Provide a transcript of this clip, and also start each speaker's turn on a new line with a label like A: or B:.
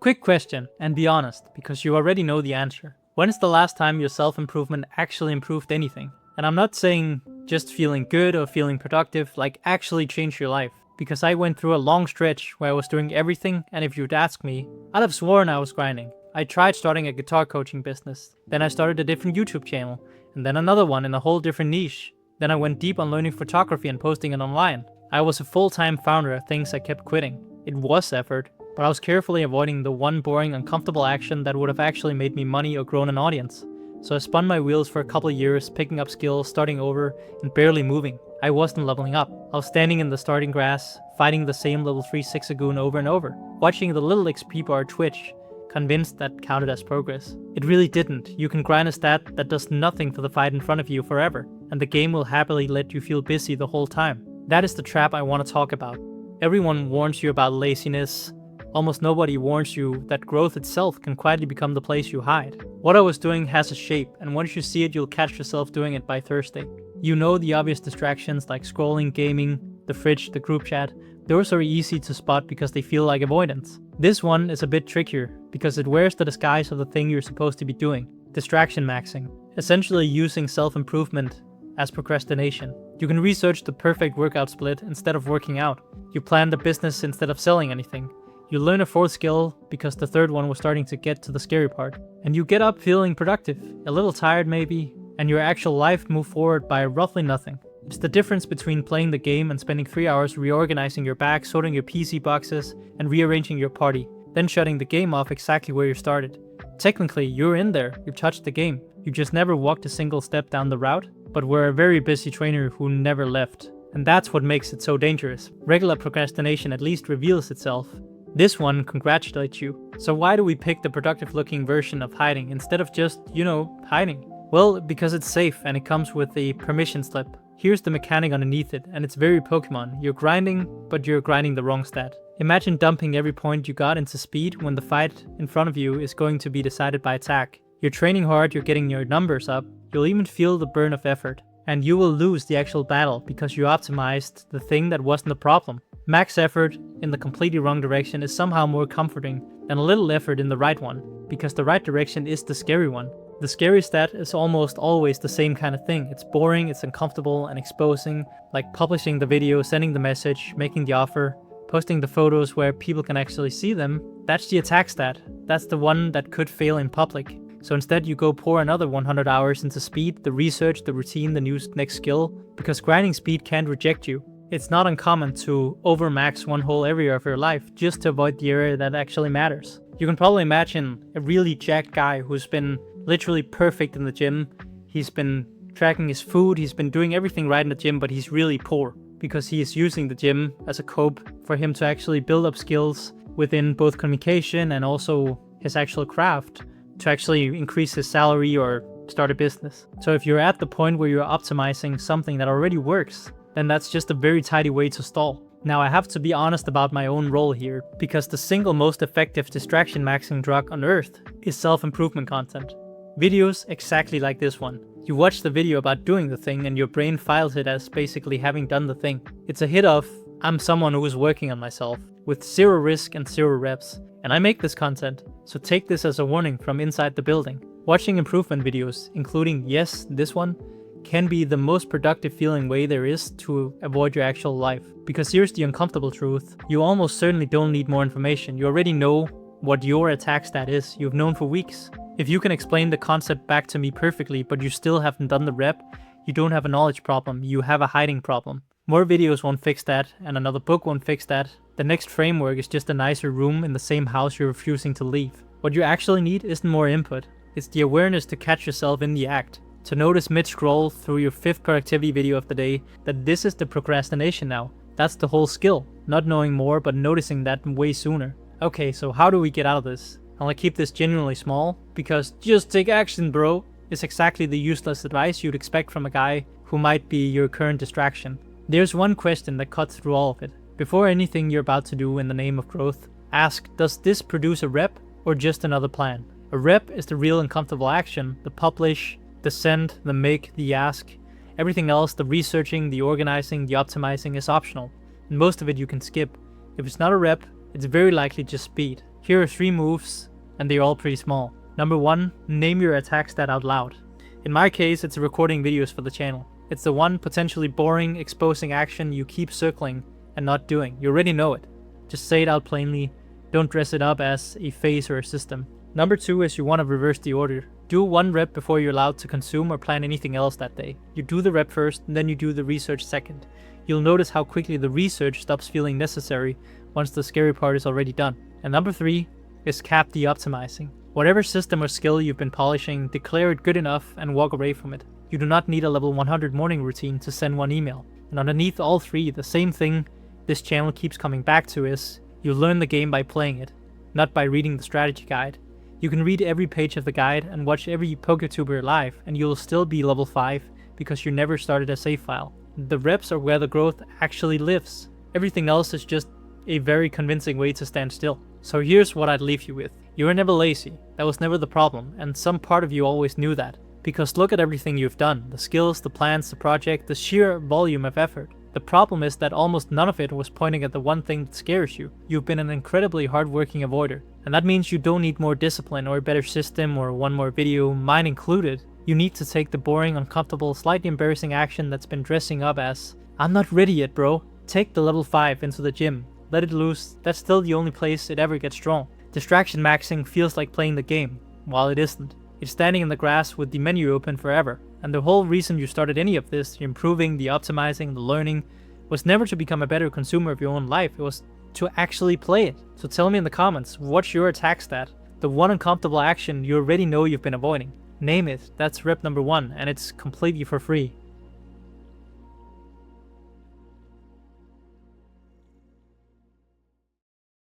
A: Quick question, and be honest, because you already know the answer. When is the last time your self-improvement actually improved anything? And I'm not saying just feeling good or feeling productive, like actually change your life. Because I went through a long stretch where I was doing everything, and if you'd ask me, I'd have sworn I was grinding. I tried starting a guitar coaching business, then I started a different YouTube channel, and then another one in a whole different niche. Then I went deep on learning photography and posting it online. I was a full-time founder of things I kept quitting. It was effort, but I was carefully avoiding the one boring, uncomfortable action that would have actually made me money or grown an audience. So I spun my wheels for a couple of years, picking up skills, starting over, and barely moving. I wasn't leveling up. I was standing in the starting grass, fighting the same level 3 Sixagoon over and over, watching the little XP bar twitch, convinced that counted as progress. It really didn't. You can grind a stat that does nothing for the fight in front of you forever, and the game will happily let you feel busy the whole time. That is the trap I want to talk about. Everyone warns you about laziness. Almost nobody warns you that growth itself can quietly become the place you hide. What I was doing has a shape, and once you see it, you'll catch yourself doing it by Thursday. You know the obvious distractions like scrolling, gaming, the fridge, the group chat. Those are easy to spot because they feel like avoidance. This one is a bit trickier because it wears the disguise of the thing you're supposed to be doing. Distraction maxing. Essentially using self-improvement as procrastination. You can research the perfect workout split instead of working out. You plan the business instead of selling anything. You learn a fourth skill because the third one was starting to get to the scary part. And you get up feeling productive, a little tired maybe, and your actual life moved forward by roughly nothing. It's the difference between playing the game and spending 3 hours reorganizing your bag, sorting your PC boxes, and rearranging your party, then shutting the game off exactly where you started. Technically, you're in there, you've touched the game. You just never walked a single step down the route, but were a very busy trainer who never left. And that's what makes it so dangerous. Regular procrastination at least reveals itself. This one congratulates you. So why do we pick the productive looking version of hiding instead of just, hiding? Well, because it's safe and it comes with a permission slip. Here's the mechanic underneath it, and it's very Pokemon. You're grinding, but you're grinding the wrong stat. Imagine dumping every point you got into speed when the fight in front of you is going to be decided by attack. You're training hard, you're getting your numbers up, you'll even feel the burn of effort. And you will lose the actual battle because you optimized the thing that wasn't the problem. Max effort in the completely wrong direction is somehow more comforting than a little effort in the right one, because the right direction is the scary one. The scary stat is almost always the same kind of thing. It's boring, it's uncomfortable and exposing, like publishing the video, sending the message, making the offer, posting the photos where people can actually see them. That's the attack stat. That's the one that could fail in public. So instead you go pour another 100 hours into speed, the research, the routine, the new next skill, because grinding speed can't reject you. It's not uncommon to overmax one whole area of your life just to avoid the area that actually matters. You can probably imagine a really jacked guy who's been literally perfect in the gym. He's been tracking his food, he's been doing everything right in the gym, but he's really poor because he is using the gym as a cope for him to actually build up skills within both communication and also his actual craft to actually increase his salary or start a business. So if you're at the point where you're optimizing something that already works, then that's just a very tidy way to stall. Now I have to be honest about my own role here, because the single most effective distraction maxing drug on earth is self-improvement content. Videos exactly like this one. You watch the video about doing the thing and your brain files it as basically having done the thing. It's a hit of, I'm someone who is working on myself, with 0 risk and 0 reps. And I make this content, so take this as a warning from inside the building. Watching improvement videos, including, yes, this one, can be the most productive feeling way there is to avoid your actual life. Because here's the uncomfortable truth. You almost certainly don't need more information. You already know what your attack stat is. You've known for weeks. If you can explain the concept back to me perfectly, but you still haven't done the rep, you don't have a knowledge problem, you have a hiding problem. More videos won't fix that, and another book won't fix that. The next framework is just a nicer room in the same house you're refusing to leave. What you actually need isn't more input. It's the awareness to catch yourself in the act. To notice mid-scroll through your 5th productivity video of the day that this is the procrastination now. That's the whole skill. Not knowing more, but noticing that way sooner. Okay, so how do we get out of this? I'll keep this genuinely small, because just take action, bro, is exactly the useless advice you'd expect from a guy who might be your current distraction. There's one question that cuts through all of it. Before anything you're about to do in the name of growth, ask, does this produce a rep or just another plan? A rep is the real uncomfortable action, the publish, the send, the make, the ask. Everything else, the researching, the organizing, the optimizing is optional, and most of it you can skip. If it's not a rep, it's very likely just speed. Here are 3 moves, and they're all pretty small. Number 1, name your attack stat out loud. In my case, it's recording videos for the channel. It's the one potentially boring, exposing action you keep circling and not doing. You already know it. Just say it out plainly. Don't dress it up as a phase or a system. Number 2 is you want to reverse the order. Do 1 rep before you're allowed to consume or plan anything else that day. You do the rep first, and then you do the research second. You'll notice how quickly the research stops feeling necessary once the scary part is already done. And number 3 is cap the optimizing. Whatever system or skill you've been polishing, declare it good enough and walk away from it. You do not need a level 100 morning routine to send 1 email. And underneath all 3, the same thing this channel keeps coming back to is, you learn the game by playing it, not by reading the strategy guide. You can read every page of the guide and watch every PokeTuber live, and you'll still be level 5 because you never started a save file. The reps are where the growth actually lives. Everything else is just a very convincing way to stand still. So here's what I'd leave you with. You were never lazy. That was never the problem, and some part of you always knew that. Because look at everything you've done. The skills, the plans, the project, the sheer volume of effort. The problem is that almost none of it was pointing at the one thing that scares you. You've been an incredibly hardworking avoider. And that means you don't need more discipline or a better system or 1 more video, mine included. You need to take the boring, uncomfortable, slightly embarrassing action that's been dressing up as, I'm not ready yet, bro. Take the level 5 into the gym. Let it loose. That's still the only place it ever gets strong. Distraction maxing feels like playing the game, while it isn't. It's standing in the grass with the menu open forever. And the whole reason you started any of this, the improving, the optimizing, the learning, was never to become a better consumer of your own life. It was to actually play it. So tell me in the comments, what's your attack stat? The one uncomfortable action you already know you've been avoiding. Name it. That's rep number 1, and it's completely for free.